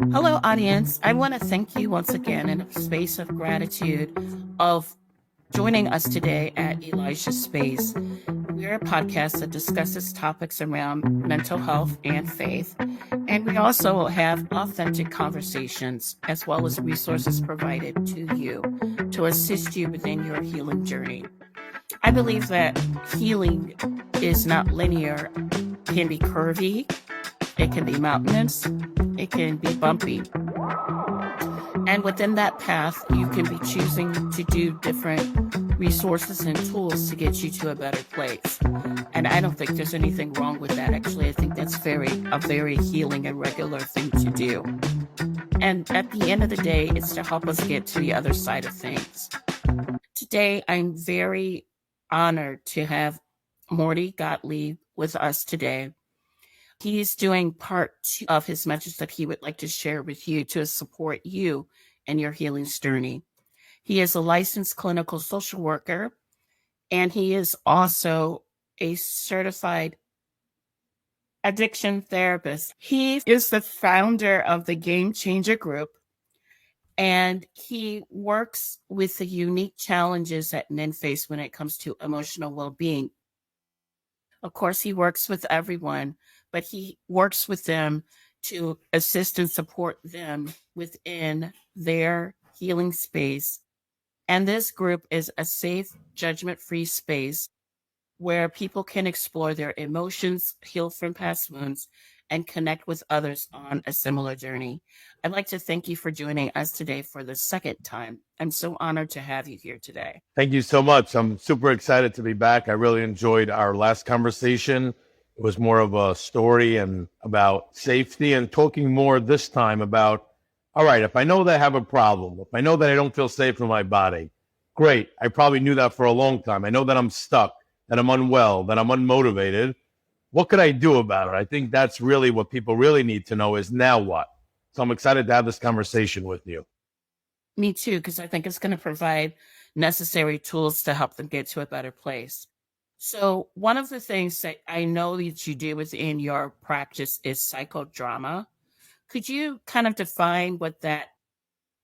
Hello, audience. I want to thank you once again in a space of gratitude of joining us today at Elijah's Space. We're a podcast that discusses topics around mental health and faith, and we also have authentic conversations as well as resources provided to you to assist you within your healing journey. I believe that healing is not linear, it can be curvy, it can be mountainous, it can be bumpy. And within that path, you can be choosing to do different resources and tools to get you to a better place. And I don't think there's anything wrong with that. Actually, I think that's a very healing and regular thing to do. And at the end of the day, it's to help us get to the other side of things. Today, I'm very honored to have Morty Gottlieb with us today. He's doing part 2 of his message that he would like to share with you to support you in your healing journey. He is a licensed clinical social worker, and he is also a certified addiction therapist. He is the founder of the Game Changer Group, and he works with the unique challenges that men face when it comes to emotional well-being. Of course, he works with everyone, but he works with them to assist and support them within their healing space. And this group is a safe, judgment-free space where people can explore their emotions, heal from past wounds, and connect with others on a similar journey. I'd like to thank you for joining us today for the second time. I'm so honored to have you here today. Thank you so much. I'm super excited to be back. I really enjoyed our last conversation. It was more of a story and about safety, and talking more this time about, all right, if I know that I have a problem, if I know that I don't feel safe in my body, great. I probably knew that for a long time. I know that I'm stuck, that I'm unwell, that I'm unmotivated. What could I do about it? I think that's really what people really need to know is now what? So I'm excited to have this conversation with you. Me too, because I think it's going to provide necessary tools to help them get to a better place. So one of the things that I know that you do within your practice is psychodrama. Could you kind of define what that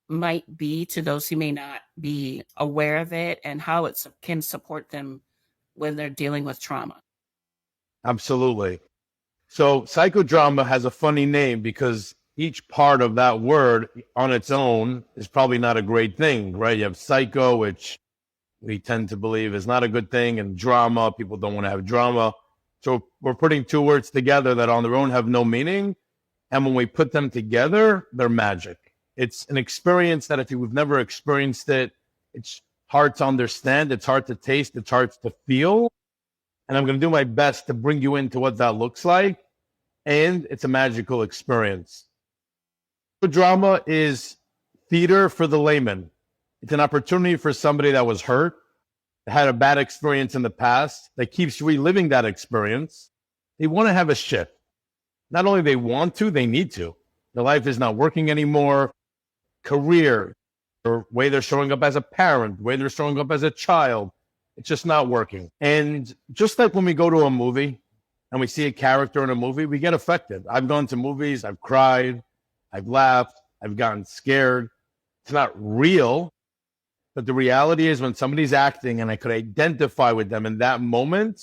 might be to those who may not be aware of it and how it can support them when they're dealing with trauma? Absolutely. So psychodrama has a funny name because each part of that word on its own is probably not a great thing, right? You have psycho, which we tend to believe is not a good thing, and drama, people don't want to have drama. So we're putting two words together that on their own have no meaning. And when we put them together, they're magic. It's an experience that if you've never experienced it, it's hard to understand, it's hard to taste, it's hard to feel. And I'm going to do my best to bring you into what that looks like. And it's a magical experience. Drama is theater for the layman. It's an opportunity for somebody that was hurt, that had a bad experience in the past, that keeps reliving that experience. They want to have a shift. Not only they want to, they need to. Their life is not working anymore. Career, or way they're showing up as a parent, way they're showing up as a child. It's just not working. And just like when we go to a movie and we see a character in a movie, we get affected. I've gone to movies, I've cried, I've laughed, I've gotten scared. It's not real, but the reality is when somebody's acting and I could identify with them in that moment,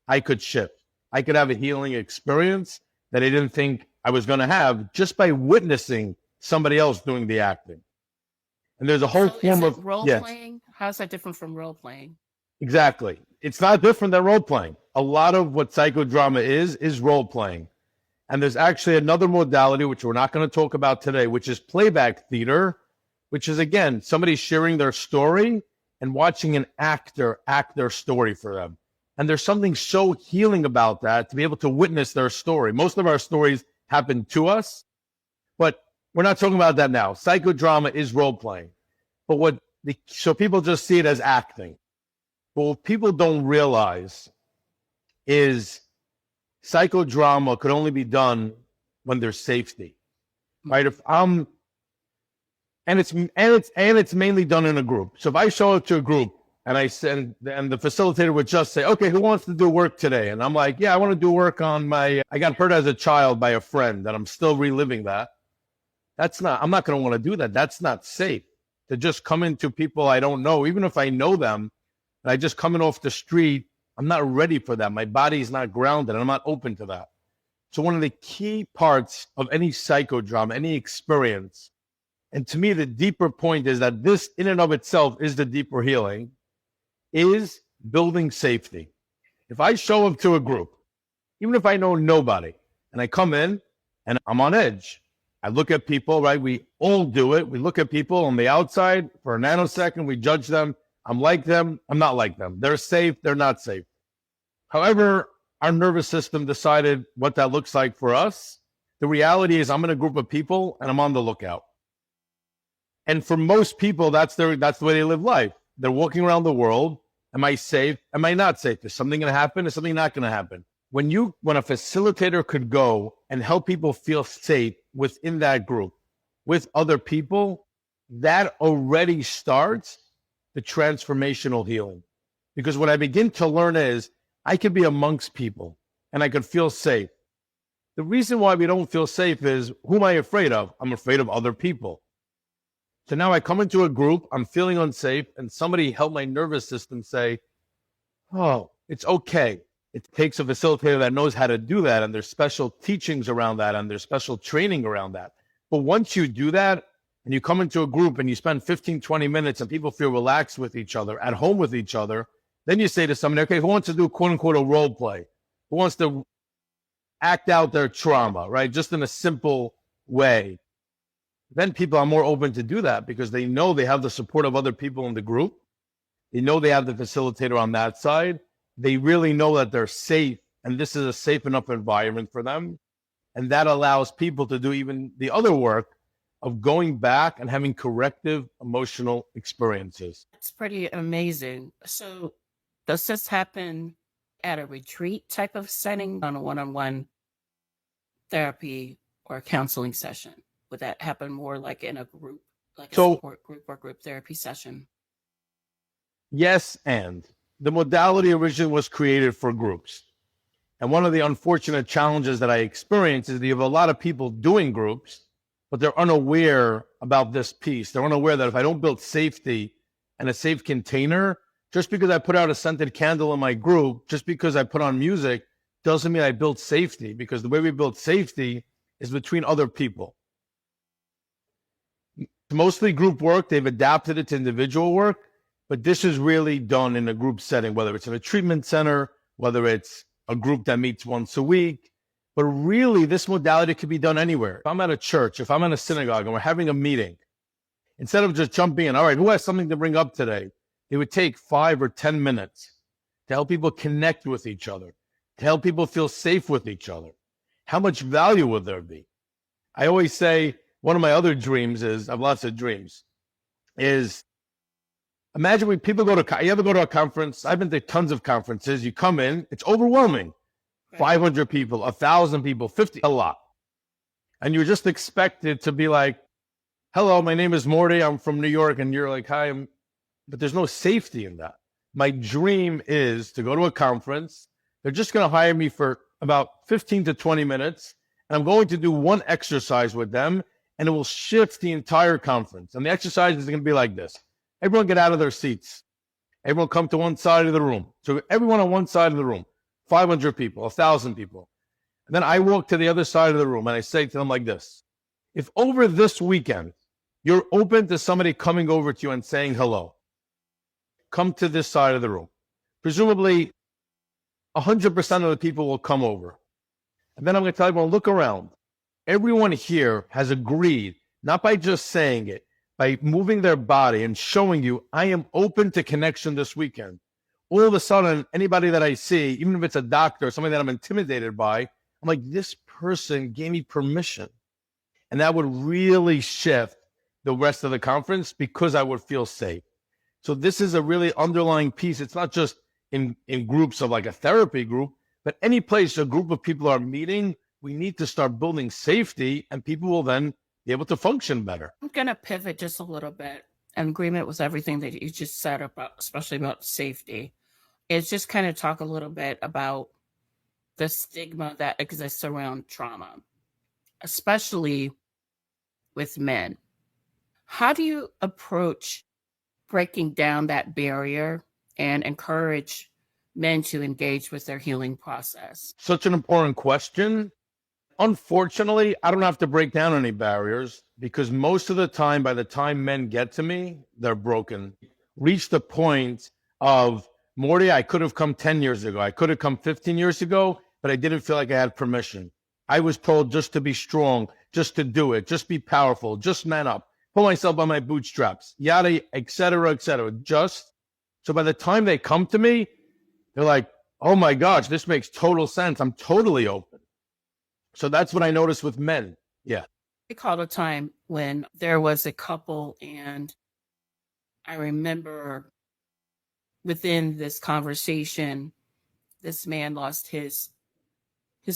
I could shift. I could have a healing experience that I didn't think I was going to have just by witnessing somebody else doing the acting. And there's a whole form of role playing. How's that different from role playing? Exactly. It's not different than role playing. A lot of what psychodrama is role playing. And there's actually another modality, which we're not going to talk about today, which is playback theater, which is, again, somebody sharing their story and watching an actor act their story for them. And there's something so healing about that, to be able to witness their story. Most of our stories happen to us, but we're not talking about that now. Psychodrama is role playing. But so people just see it as acting. But what people don't realize is psychodrama could only be done when there's safety, right? And it's mainly done in a group. So if I show up to a group and the facilitator would just say, okay, who wants to do work today? And I'm like, yeah, I want to do work on I got hurt as a child by a friend, and I'm still reliving that. I'm not going to want to do that. That's not safe to just come into people I don't know, even if I know them, and I just come in off the street. I'm not ready for that. My body's not grounded, and I'm not open to that. So one of the key parts of any psychodrama, any experience, and to me, the deeper point is that this in and of itself is the deeper healing, is building safety. If I show up to a group, even if I know nobody, and I come in and I'm on edge, I look at people, right? We all do it. We look at people on the outside for a nanosecond. We judge them. I'm like them. I'm not like them. They're safe. They're not safe. However, our nervous system decided what that looks like for us. The reality is I'm in a group of people and I'm on the lookout. And for most people, that's the way they live life. They're walking around the world. Am I safe? Am I not safe? Is something going to happen? Is something not going to happen? When a facilitator could go and help people feel safe within that group, with other people, that already starts the transformational healing. Because what I begin to learn is I could be amongst people and I could feel safe. The reason why we don't feel safe is, who am I afraid of? I'm afraid of other people. So now I come into a group, I'm feeling unsafe, and somebody helped my nervous system say, oh, it's okay. It takes a facilitator that knows how to do that, and there's special teachings around that, and there's special training around that. But once you do that, and you come into a group and you spend 15, 20 minutes and people feel relaxed with each other, at home with each other, then you say to somebody, okay, who wants to do quote unquote a role play? Who wants to act out their trauma, right? Just in a simple way. Then people are more open to do that because they know they have the support of other people in the group. They know they have the facilitator on that side. They really know that they're safe, and this is a safe enough environment for them. And that allows people to do even the other work of going back and having corrective emotional experiences. It's pretty amazing. So does this happen at a retreat type of setting, on a one-on-one therapy or counseling session? Would that happen more like in a group, like a support group or group therapy session? Yes, and the modality originally was created for groups. And one of the unfortunate challenges that I experience is that you have a lot of people doing groups, but they're unaware about this piece. They're unaware that if I don't build safety and a safe container, just because I put out a scented candle in my group, just because I put on music, doesn't mean I build safety, because the way we build safety is between other people. It's mostly group work. They've adapted it to individual work, but this is really done in a group setting, whether it's in a treatment center, whether it's a group that meets once a week. But really, this modality can be done anywhere. If I'm at a church, if I'm in a synagogue and we're having a meeting, instead of just jumping in, all right, who has something to bring up today? It would take 5 or 10 minutes to help people connect with each other, to help people feel safe with each other. How much value would there be? I always say, one of my other dreams is, I have lots of dreams, is imagine when people you ever go to a conference? I've been to tons of conferences. You come in, it's overwhelming. 500 people, 1,000 people, 50, a lot. And you're just expected to be like, hello, my name is Morty. I'm from New York. And you're like, hi, but there's no safety in that. My dream is to go to a conference. They're just going to hire me for about 15 to 20 minutes. And I'm going to do one exercise with them, and it will shift the entire conference. And the exercise is going to be like this. Everyone get out of their seats. Everyone come to one side of the room. So everyone on one side of the room, 500 people, 1,000 people. And then I walk to the other side of the room and I say to them like this. If over this weekend, you're open to somebody coming over to you and saying hello, come to this side of the room. Presumably 100% of the people will come over. And then I'm going to tell everyone, look around. Everyone here has agreed, not by just saying it, by moving their body and showing you, I am open to connection this weekend. All of a sudden, anybody that I see, even if it's a doctor or somebody that I'm intimidated by, I'm like, this person gave me permission. And that would really shift the rest of the conference because I would feel safe. So this is a really underlying piece. It's not just in groups of like a therapy group, but any place a group of people are meeting, we need to start building safety, and people will then be able to function better. I'm going to pivot just a little bit in agreement with everything that you just said about, especially about safety. It's just kind of talk a little bit about the stigma that exists around trauma, especially with men. How do you approach breaking down that barrier and encourage men to engage with their healing process? Such an important question. Unfortunately, I don't have to break down any barriers because most of the time, by the time men get to me, they're broken. Reach the point of, Morty, I could have come 10 years ago. I could have come 15 years ago, but I didn't feel like I had permission. I was told just to be strong, just to do it, just be powerful, just man up, pull myself by my bootstraps, yada, et cetera, et cetera. Just so by the time they come to me, they're like, oh my gosh, this makes total sense. I'm totally open. So that's what I noticed with men. Yeah. I recall a time when there was a couple, and I remember within this conversation, this man lost his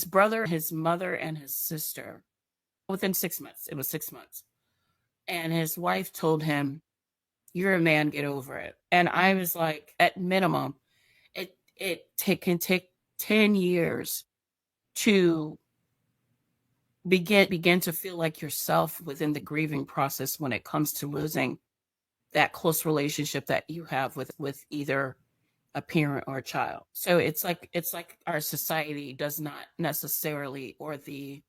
brother, his mother, and his sister within 6 months. It was 6 months. And his wife told him, "You're a man, get over it." And I was like, at minimum, it can take 10 years to begin to feel like yourself within the grieving process when it comes to losing that close relationship that you have with either a parent or a child. So it's like our society does not necessarily, or the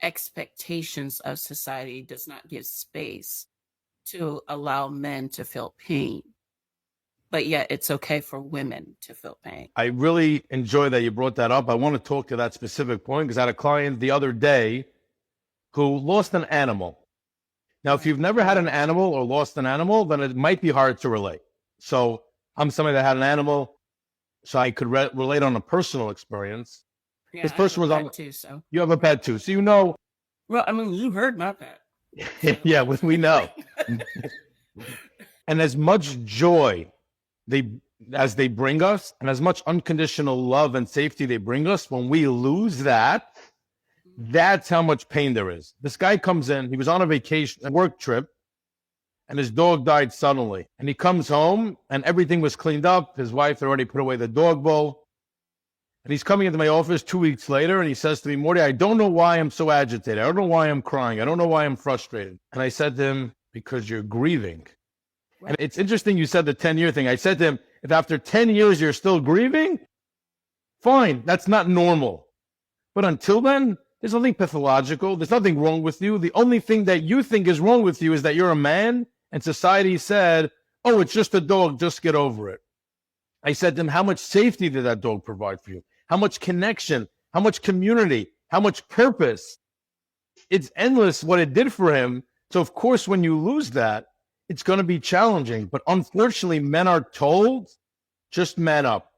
expectations of society does not give space to allow men to feel pain. But yet it's okay for women to feel pain. I really enjoy that you brought that up. I want to talk to that specific point because I had a client the other day who lost an animal. Now, if you've never had an animal or lost an animal, then it might be hard to relate. So I'm somebody that had an animal, so I could relate on a personal experience. Yeah, This I person have was a on. pet too, so. You have a pet too, so you know. Well, I mean, you heard my pet. Yeah, we know. And as much joy as they bring us, and as much unconditional love and safety they bring us, when we lose that, that's how much pain there is. This guy comes in, he was on a vacation, a work trip, and his dog died suddenly. And he comes home, and everything was cleaned up. His wife had already put away the dog bowl. And he's coming into my office 2 weeks later, and he says to me, "Morty, I don't know why I'm so agitated. I don't know why I'm crying. I don't know why I'm frustrated." And I said to him, "Because you're grieving." And it's interesting you said the 10-year thing. I said to him, if after 10 years you're still grieving, fine, that's not normal. But until then, there's nothing pathological. There's nothing wrong with you. The only thing that you think is wrong with you is that you're a man, and society said, oh, it's just a dog, just get over it. I said to him, how much safety did that dog provide for you? How much connection? How much community? How much purpose? It's endless what it did for him. So, of course, when you lose that, it's going to be challenging. But unfortunately, men are told, just man up.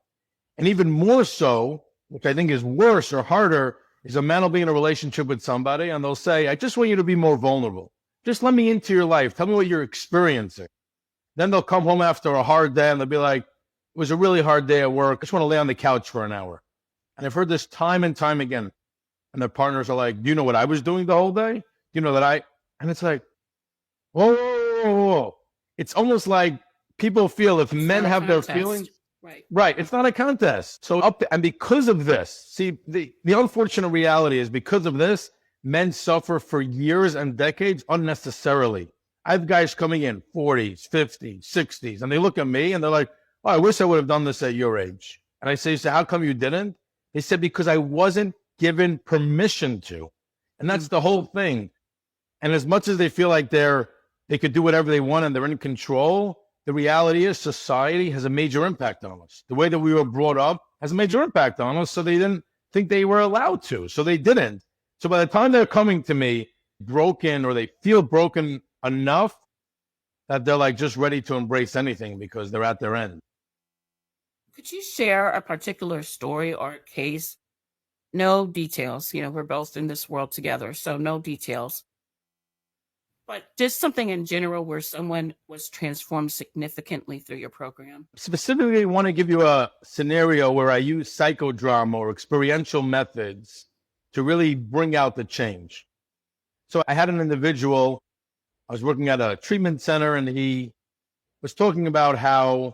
And even more so, which I think is worse or harder, is a man will be in a relationship with somebody and they'll say, I just want you to be more vulnerable. Just let me into your life. Tell me what you're experiencing. Then they'll come home after a hard day and they'll be like, it was a really hard day at work. I just want to lay on the couch for an hour. And I've heard this time and time again. And their partners are like, do you know what I was doing the whole day? Do you know that and it's like, whoa, whoa, whoa, whoa. It's almost like people feel if men have their feelings. Right. It's not a contest. So and because of this, see, the unfortunate reality is because of this, men suffer for years and decades unnecessarily. I have guys coming in 40s, 50s, 60s, and they look at me and they're like, oh, I wish I would have done this at your age. And I say, so how come you didn't? They said, because I wasn't given permission to. And that's the whole thing. And as much as they feel like they could do whatever they want and they're in control, the reality is society has a major impact on us. The way that we were brought up has a major impact on us. So they didn't think they were allowed to. So they didn't. So by the time they're coming to me broken, or they feel broken enough that they're like just ready to embrace anything because they're at their end. Could you share a particular story or case? No details. You know, we're both in this world together, so no details. But just something in general where someone was transformed significantly through your program. Specifically, I want to give you a scenario where I use psychodrama or experiential methods to really bring out the change. So I had an individual, I was working at a treatment center, and he was talking about how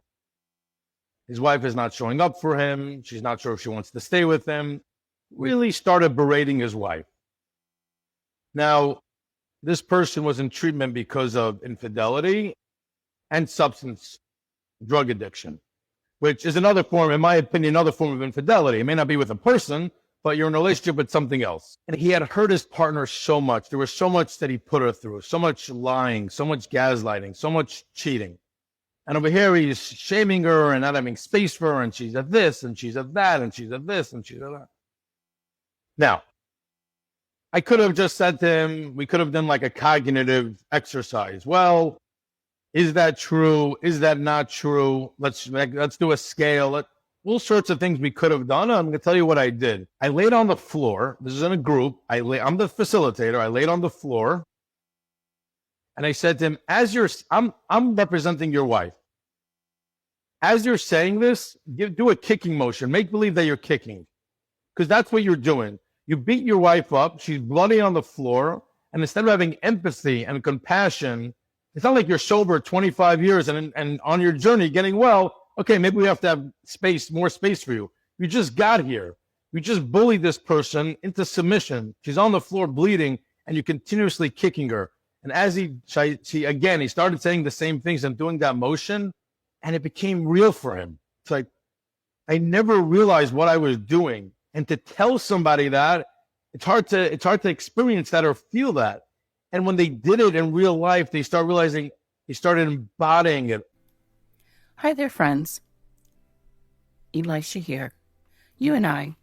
his wife is not showing up for him. She's not sure if she wants to stay with him. Really started berating his wife. Now, This person was in treatment because of infidelity and substance drug addiction, which is another form, in my opinion, another form of infidelity. It may not be with a person, but you're in a relationship with something else. And he had hurt his partner so much. There was so much that he put her through, so much lying, so much gaslighting, so much cheating. And over here, he's shaming her and not having space for her, and she's at this, and she's at that, and she's at this, and she's at that. Now, I could have just said to him, we could have done like a cognitive exercise. Well, is that true? Is that not true? Let's do a scale. All sorts of things we could have done. I'm going to tell you what I did. I laid on the floor. This is in a group. I'm the facilitator. I laid on the floor, and I said to him, I'm representing your wife. As you're saying this, do a kicking motion. Make believe that you're kicking, because that's what you're doing. You beat your wife up. She's bloody on the floor. And instead of having empathy and compassion, it's not like you're sober 25 years and on your journey getting well. Okay, maybe we have to have more space for you. You just got here. You just bullied this person into submission. She's on the floor bleeding, and you're continuously kicking her. And as he started saying the same things and doing that motion, and it became real for him. It's like, I never realized what I was doing. And to tell somebody that, it's hard to experience that or feel that. And when they did it in real life, they started embodying it. Hi there, friends. Elisha here. You and I,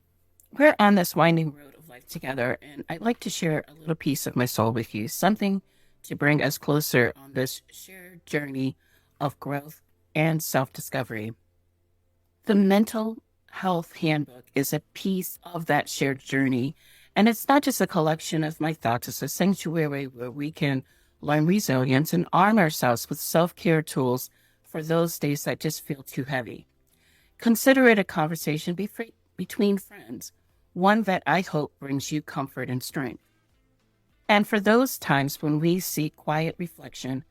we're on this winding road of life together, and I'd like to share a little piece of my soul with you, something to bring us closer on this shared journey of growth and self-discovery. The Mental Health Handbook is a piece of that shared journey, and it's not just a collection of my thoughts. It's a sanctuary where we can learn resilience and arm ourselves with self-care tools for those days that just feel too heavy. Consider it a conversation between friends, one that I hope brings you comfort and strength. And for those times when we seek quiet reflection,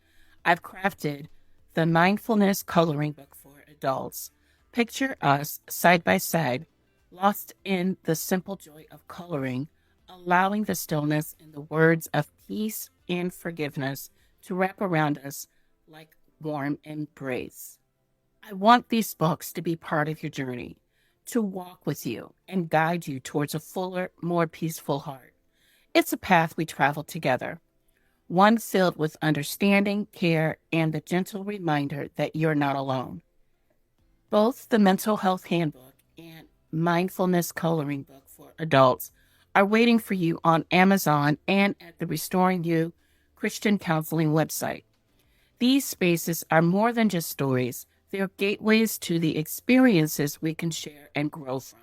I've crafted the Mindfulness Coloring Book for Adults. Picture us side by side, lost in the simple joy of coloring, allowing the stillness and the words of peace and forgiveness to wrap around us like warm embrace. I want these books to be part of your journey, to walk with you and guide you towards a fuller, more peaceful heart. It's a path we travel together, one filled with understanding, care, and the gentle reminder that you're not alone. Both the Mental Health Handbook and Mindfulness Coloring Book for Adults are waiting for you on Amazon and at the Restoring You Christian Counseling website. These spaces are more than just stories. They're gateways to the experiences we can share and grow from.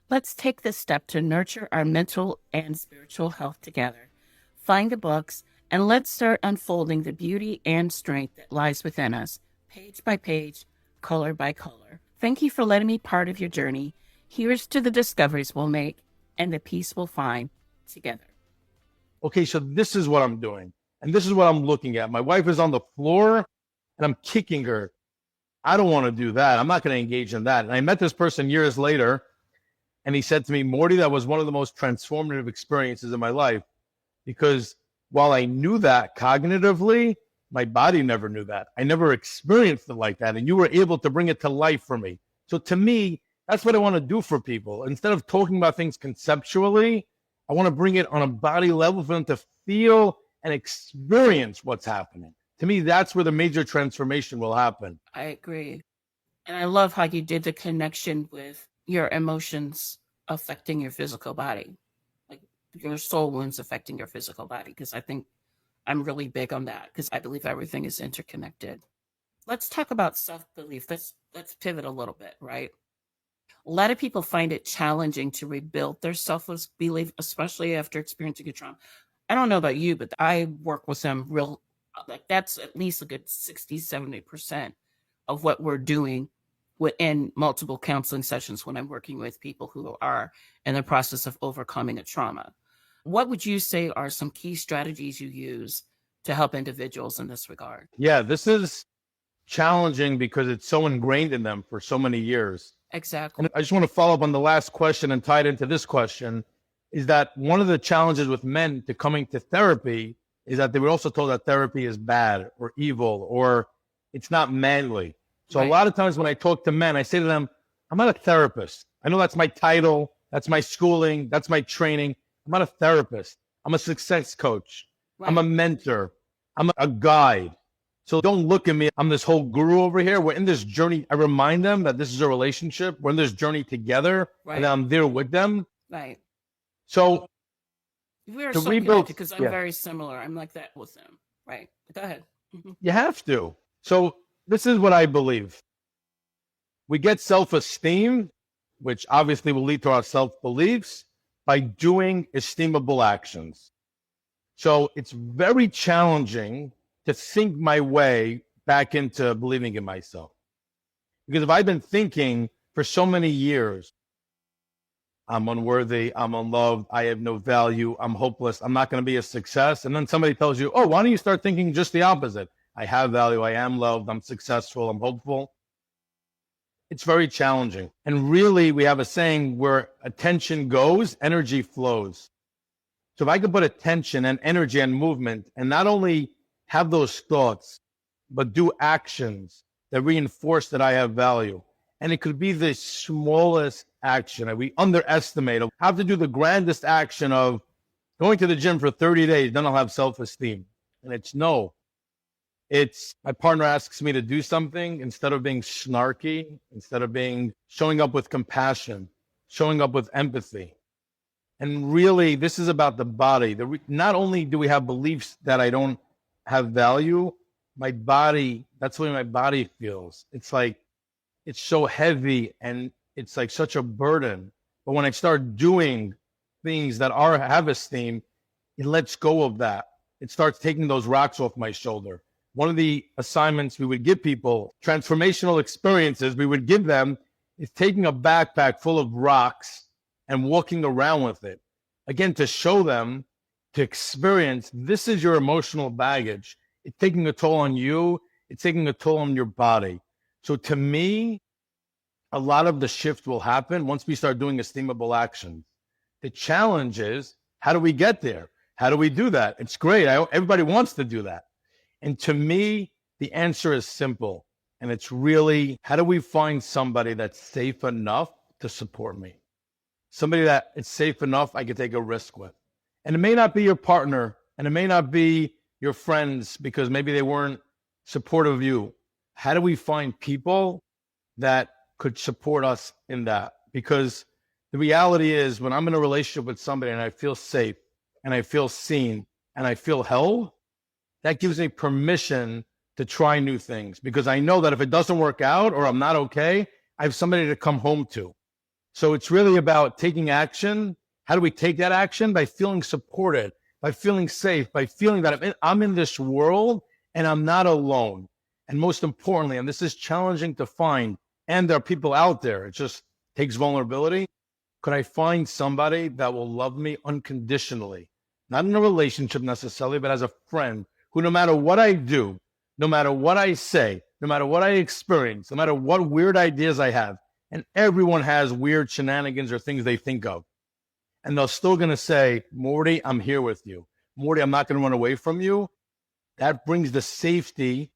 Let's take this step to nurture our mental and spiritual health together. Find the books, and let's start unfolding the beauty and strength that lies within us, page by page, color by color. Thank you for letting me part of your journey. Here's to the discoveries we'll make and the peace we'll find together. Okay, so this is what I'm doing. And this is what I'm looking at. My wife is on the floor, and I'm kicking her. I don't want to do that. I'm not going to engage in that. And I met this person years later, and he said to me, Morty, that was one of the most transformative experiences in my life, because while I knew that cognitively, my body never knew that. I never experienced it like that. And you were able to bring it to life for me. So to me, that's what I want to do for people. Instead of talking about things conceptually, I want to bring it on a body level for them to feel and experience what's happening. To me, that's where the major transformation will happen. I agree. And I love how you did the connection with your emotions affecting your physical body, like your soul wounds affecting your physical body, because I think I'm really big on that, because I believe everything is interconnected. Let's talk about self-belief. Let's pivot a little bit, right? A lot of people find it challenging to rebuild their self-belief, especially after experiencing a trauma. I don't know about you, but I work with them like that's at least a good 60, 70% of what we're doing within multiple counseling sessions when I'm working with people who are in the process of overcoming a trauma. What would you say are some key strategies you use to help individuals in this regard? Yeah, this is challenging because it's so ingrained in them for so many years. Exactly. And I just want to follow up on the last question and tie it into this question. is that one of the challenges with men to coming to therapy is that they were also told that therapy is bad or evil or it's not manly. So a Right. lot of times when I talk to men, I say to them, I'm not a therapist. I know that's my title, that's my schooling, that's my training. I'm not a therapist. I'm a success coach. I'm a Right. mentor. I'm a guide. So don't look at me. I'm this whole guru over here. We're in this journey. I remind them that this is a relationship. We're in this journey together, and Right. I'm there with them. Right. So We're to so connected rebuild, because I'm yeah, very similar. I'm like that with them. Right. Go ahead. Mhm. you have to. So this is what I believe. We get self-esteem, which obviously will lead to our self-beliefs, by doing esteemable actions. So it's very challenging to think my way back into believing in myself. Because if I've been thinking for so many years, I'm unworthy, I'm unloved, I have no value, I'm hopeless, I'm not going to be a success. And then somebody tells you, oh, why don't you start thinking just the opposite? I have value, I am loved, I'm successful, I'm hopeful. It's very challenging. And really, we have a saying where attention goes, energy flows. So if I could put attention and energy and movement and not only have those thoughts, but do actions that reinforce that I have value. And it could be the smallest action. And we underestimate. I have to do the grandest action of going to the gym for 30 days, then I'll have self-esteem. And it's no. It's my partner asks me to do something instead of being snarky, instead of being showing up with compassion, showing up with empathy. And really, this is about the body. Not only do we have beliefs that I don't have value, my body, that's the way my body feels. It's like, it's so heavy and it's like such a burden. But when I start doing things that have esteem, it lets go of that. It starts taking those rocks off my shoulder. One of the assignments we would give people, transformational experiences we would give them, is taking a backpack full of rocks and walking around with it. Again, to show them, to experience, this is your emotional baggage. It's taking a toll on you. It's taking a toll on your body. So to me, a lot of the shift will happen once we start doing esteemable actions. The challenge is, how do we get there? How do we do that? It's great. Everybody wants to do that. And to me, the answer is simple. And it's really, how do we find somebody that's safe enough to support me? Somebody that it's safe enough I could take a risk with. And it may not be your partner, and it may not be your friends because maybe they weren't supportive of you. How do we find people that could support us in that? Because the reality is when I'm in a relationship with somebody and I feel safe and I feel seen and I feel held, that gives me permission to try new things because I know that if it doesn't work out or I'm not okay, I have somebody to come home to. So it's really about taking action. How do we take that action? By feeling supported, by feeling safe, by feeling that I'm in this world and I'm not alone. And most importantly, and this is challenging to find, and there are people out there, it just takes vulnerability. Could I find somebody that will love me unconditionally? Not in a relationship necessarily, but as a friend who no matter what I do, no matter what I say, no matter what I experience, no matter what weird ideas I have, and everyone has weird shenanigans or things they think of. And they're still going to say, Morty, I'm here with you. Morty, I'm not going to run away from you. That brings the safety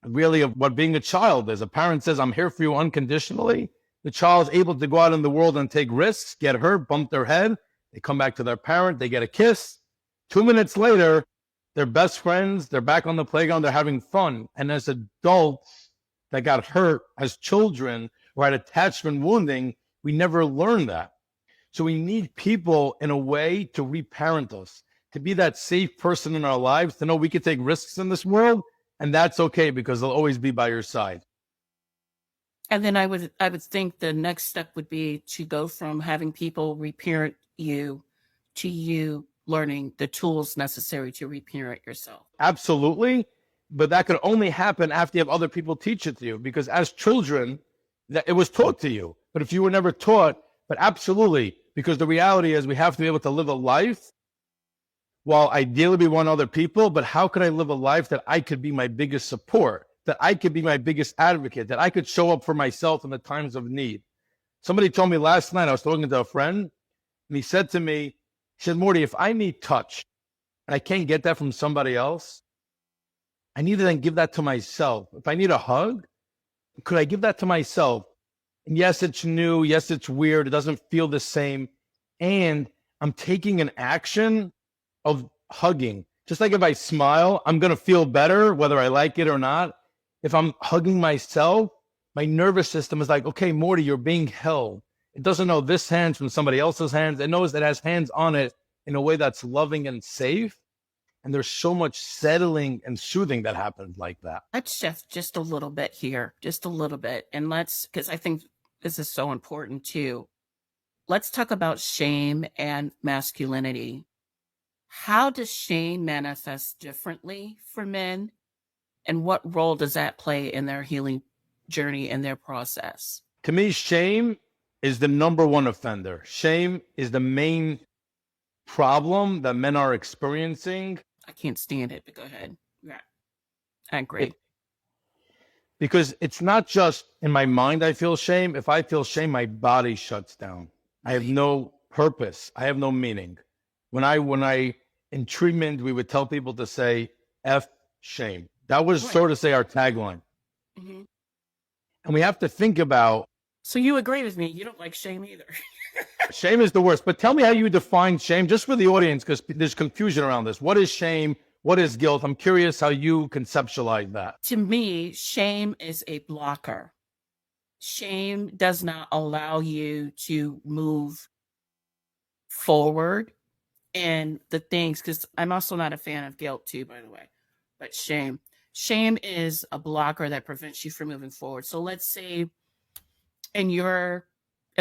really of what being a child is. A parent says, I'm here for you unconditionally. The child is able to go out in the world and take risks, get hurt, bump their head. They come back to their parent. They get a kiss. 2 minutes later, they're best friends. They're back on the playground. They're having fun. And as adults that got hurt as children or had attachment wounding, we never learned that. So we need people in a way to reparent us, to be that safe person in our lives, to know we can take risks in this world, and that's okay because they'll always be by your side. And then I would think the next step would be to go from having people reparent you to you learning the tools necessary to reparent yourself. Absolutely. But that could only happen after you have other people teach it to you, because as children, that it was taught to you. But if you were never taught, but absolutely, because the reality is we have to be able to live a life while ideally we want other people, but how could I live a life that I could be my biggest support, that I could be my biggest advocate, that I could show up for myself in the times of need? Somebody told me last night, I was talking to a friend, and he said to me, She said, Morty, if I need touch and I can't get that from somebody else, I need to then give that to myself. If I need a hug, could I give that to myself? And yes, it's new. Yes, it's weird. It doesn't feel the same. And I'm taking an action of hugging. Just like if I smile, I'm going to feel better, whether I like it or not. If I'm hugging myself, my nervous system is like, okay, Morty, you're being held. It doesn't know this hand from somebody else's hands. It knows it has hands on it in a way that's loving and safe. And there's so much settling and soothing that happens like that. Let's shift just a little bit here, just a little bit. And because I think this is so important too. Let's talk about shame and masculinity. How does shame manifest differently for men? And what role does that play in their healing journey and their process? To me, shame is the number one offender. Shame is the main problem that men are experiencing. I can't stand it, but go ahead. Yeah, I agree. Because it's not just in my mind I feel shame. If I feel shame, my body shuts down. I have no purpose. I have no meaning. When I in treatment, we would tell people to say F shame. That was sort of say our tagline. Mm-hmm. And we have to think about. So you agree with me. You don't like shame either. Shame is the worst. But tell me how you define shame, just for the audience, because there's confusion around this. What is shame? What is guilt? I'm curious how you conceptualize that. To me, shame is a blocker. Shame does not allow you to move forward in the things, because I'm also not a fan of guilt too, by the way. But shame is a blocker that prevents you from moving forward. So let's say in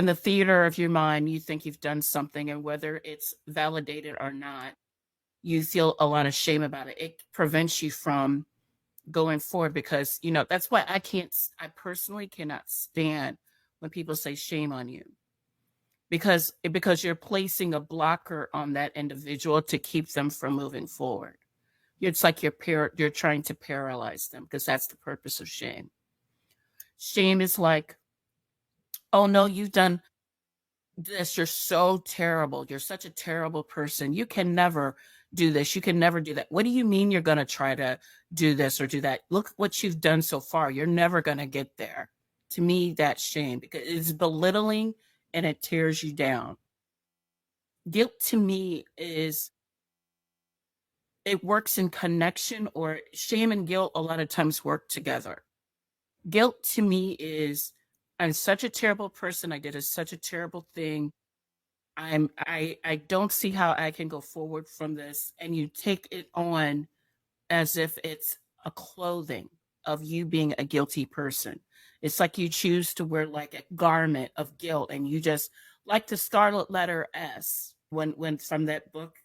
the theater of your mind, you think you've done something, and whether it's validated or not, you feel a lot of shame about it. It prevents you from going forward, because, that's why I personally cannot stand when people say shame on you, because you're placing a blocker on that individual to keep them from moving forward. It's like you're trying to paralyze them, because that's the purpose of shame. Shame is like, oh no, you've done this. You're so terrible. You're such a terrible person. You can never do this. You can never do that. What do you mean you're going to try to do this or do that? Look what you've done so far. You're never going to get there. To me, that's shame, because it's belittling and it tears you down. Guilt to me it works in connection, or shame and guilt a lot of times work together. Guilt to me is, I'm such a terrible person. I did such a terrible thing. I don't see how I can go forward from this. And you take it on as if it's a clothing of you being a guilty person. It's like you choose to wear like a garment of guilt, and you just like the scarlet letter S when from that book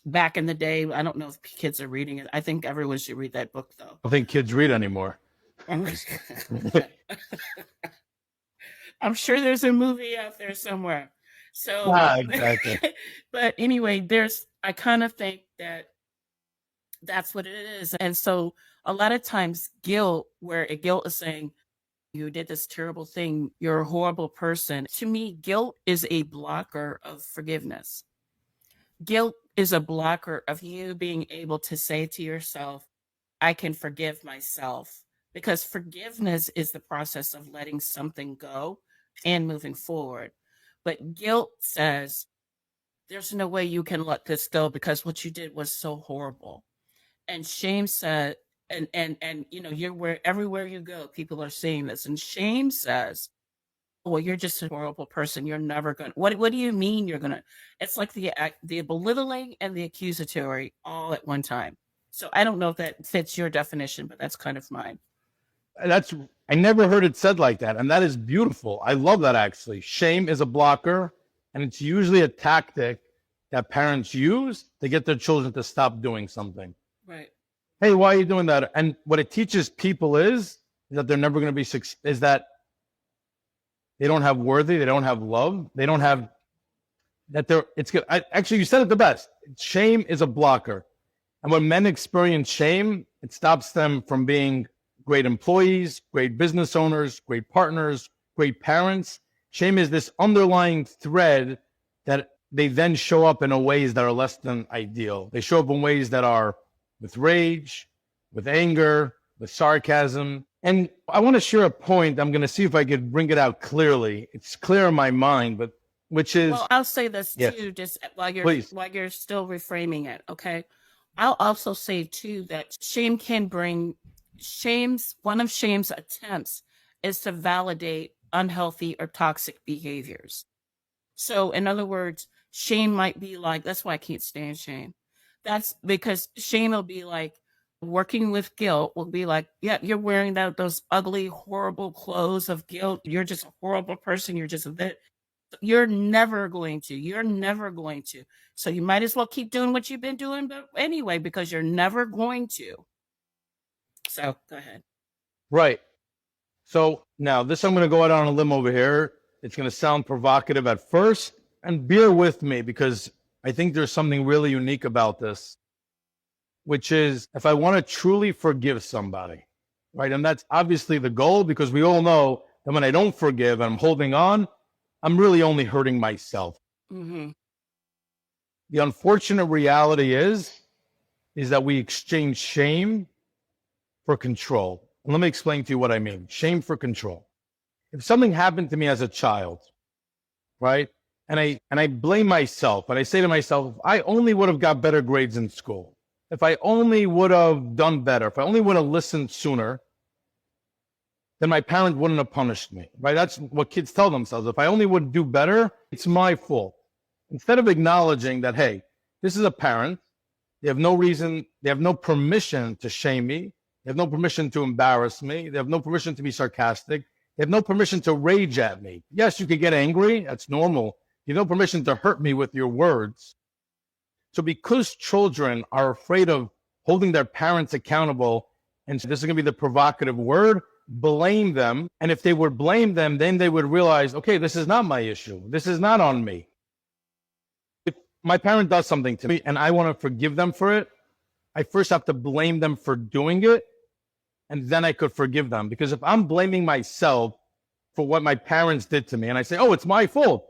back in the day. I don't know if kids are reading it. I think everyone should read that book, though. I don't think kids read anymore. I'm sure there's a movie out there somewhere. So, exactly. But anyway, I kind of think that's what it is. And so a lot of times guilt is saying, you did this terrible thing, you're a horrible person. To me, guilt is a blocker of forgiveness. Guilt is a blocker of you being able to say to yourself, I can forgive myself, because forgiveness is the process of letting something go and moving forward. But guilt says, there's no way you can let this go because what you did was so horrible. And shame said, and everywhere you go, people are saying this. And shame says, well, you're just a horrible person. You're never going to, what do you mean you're going to, it's like the belittling and the accusatory all at one time. So I don't know if that fits your definition, but that's kind of mine. I never heard it said like that. And that is beautiful. I love that, actually. Shame is a blocker, and it's usually a tactic that parents use to get their children to stop doing something. Right. Hey, why are you doing that? And what it teaches people is that they're never going to be, is that they don't have worthy, they don't have love, they don't have that it's good. Actually, you said it the best. Shame is a blocker. And when men experience shame, it stops them from being great employees, great business owners, great partners, great parents. Shame is this underlying thread that they then show up in ways that are less than ideal. They show up in ways that are with rage, with anger, with sarcasm. And I want to share a point. I'm going to see if I could bring it out clearly. It's clear in my mind, but which is, Well, I'll say this yes, too, just please. while you're still reframing it, okay? I'll also say too that shame can bring one of shame's attempts is to validate unhealthy or toxic behaviors. So, in other words, shame might be like, that's why I can't stand shame. That's because shame will be like, working with guilt will be like, yeah, you're wearing those ugly, horrible clothes of guilt. You're just a horrible person. You're just a bit. You're never going to. You're never going to. So you might as well keep doing what you've been doing, but anyway, because you're never going to. So go ahead. Right. So now this, I'm going to go out on a limb over here. It's going to sound provocative at first, and bear with me because I think there's something really unique about this, which is if I want to truly forgive somebody, right? And that's obviously the goal because we all know that when I don't forgive and I'm holding on, I'm really only hurting myself. Mm-hmm. The unfortunate reality is that we exchange shame for control. And let me explain to you what I mean. Shame for control. If something happened to me as a child, right? And I blame myself and I say to myself, if I only would have got better grades in school, if I only would have done better, if I only would have listened sooner, then my parent wouldn't have punished me, right? That's what kids tell themselves. If I only would do better, it's my fault. Instead of acknowledging that, hey, this is a parent. They have no reason, they have no permission to shame me. They have no permission to embarrass me. They have no permission to be sarcastic. They have no permission to rage at me. Yes, you could get angry. That's normal. You have no permission to hurt me with your words. So because children are afraid of holding their parents accountable, and so this is going to be the provocative word, blame them. And if they would blame them, then they would realize, okay, this is not my issue. This is not on me. If my parent does something to me and I want to forgive them for it, I first have to blame them for doing it, and then I could forgive them. Because if I'm blaming myself for what my parents did to me, and I say, oh, it's my fault.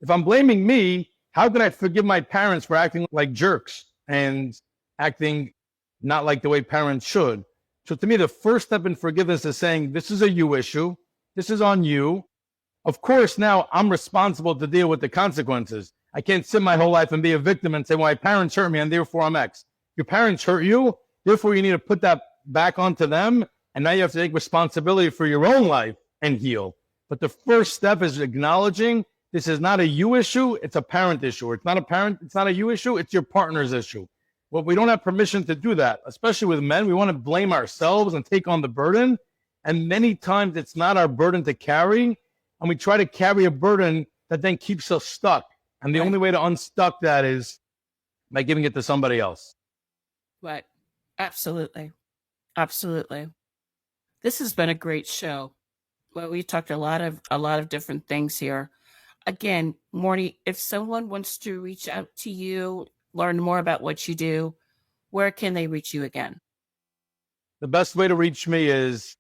If I'm blaming me, how can I forgive my parents for acting like jerks and acting not like the way parents should? So to me, the first step in forgiveness is saying, this is a you issue. This is on you. Of course, now I'm responsible to deal with the consequences. I can't sit my whole life and be a victim and say, well, my parents hurt me and therefore I'm X. Your parents hurt you. Therefore, you need to put that back onto them. And now you have to take responsibility for your own life and heal. But the first step is acknowledging this is not a you issue. It's a parent issue. It's not a parent. It's not a you issue. It's your partner's issue. Well, we don't have permission to do that, especially with men. We want to blame ourselves and take on the burden. And many times it's not our burden to carry. And we try to carry a burden that then keeps us stuck. And the only way to unstuck that is by giving it to somebody else. Right. Absolutely. Absolutely. This has been a great show. Well, we talked a lot of different things here. Again, Morty, if someone wants to reach out to you, learn more about what you do, where can they reach you again? The best way to reach me is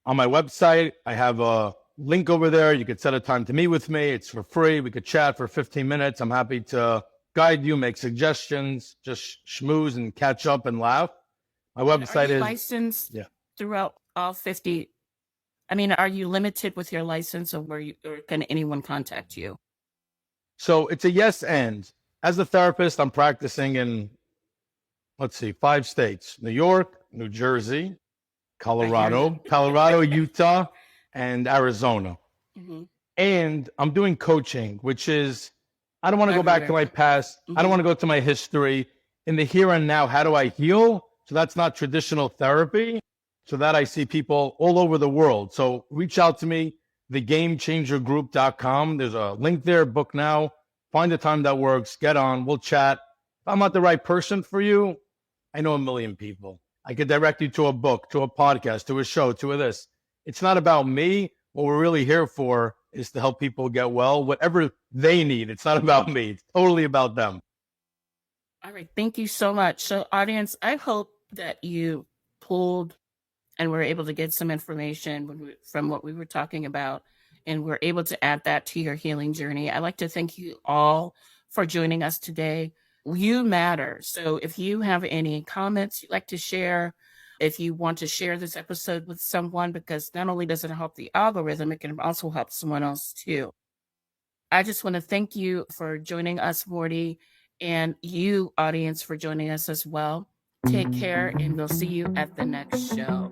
on my website. I have a link over there. You could set a time to meet with me. It's for free. We could chat for 15 minutes. I'm happy to guide you, make suggestions, just schmooze and catch up and laugh. My website is licensed throughout all 50. I mean, are you limited with your license, or can anyone contact you? So it's a yes and. As a therapist, I'm practicing in, 5 states: New York, New Jersey, Colorado, Utah, and Arizona. Mm-hmm. And I'm doing coaching, which is, I don't want to go back to my past. Mm-hmm. I don't want to go to my history. In the here and now, how do I heal? So that's not traditional therapy. So that I see people all over the world. So reach out to me, thegamechangergroup.com. There's a link there, book now, find a time that works, get on, we'll chat. If I'm not the right person for you, I know a million people. I could direct you to a book, to a podcast, to a show, to a this. It's not about me. What we're really here for is to help people get well, whatever they need. It's not about me. It's totally about them. All right. Thank you so much. So audience, I hope that you pulled and we're able to get some information from what we were talking about, and we're able to add that to your healing journey. I'd like to thank you all for joining us today. You matter. So if you have any comments you'd like to share, if you want to share this episode with someone, because not only does it help the algorithm, it can also help someone else too. I just want to thank you for joining us, Morty, and you, audience, for joining us as well. Take care, and we'll see you at the next show.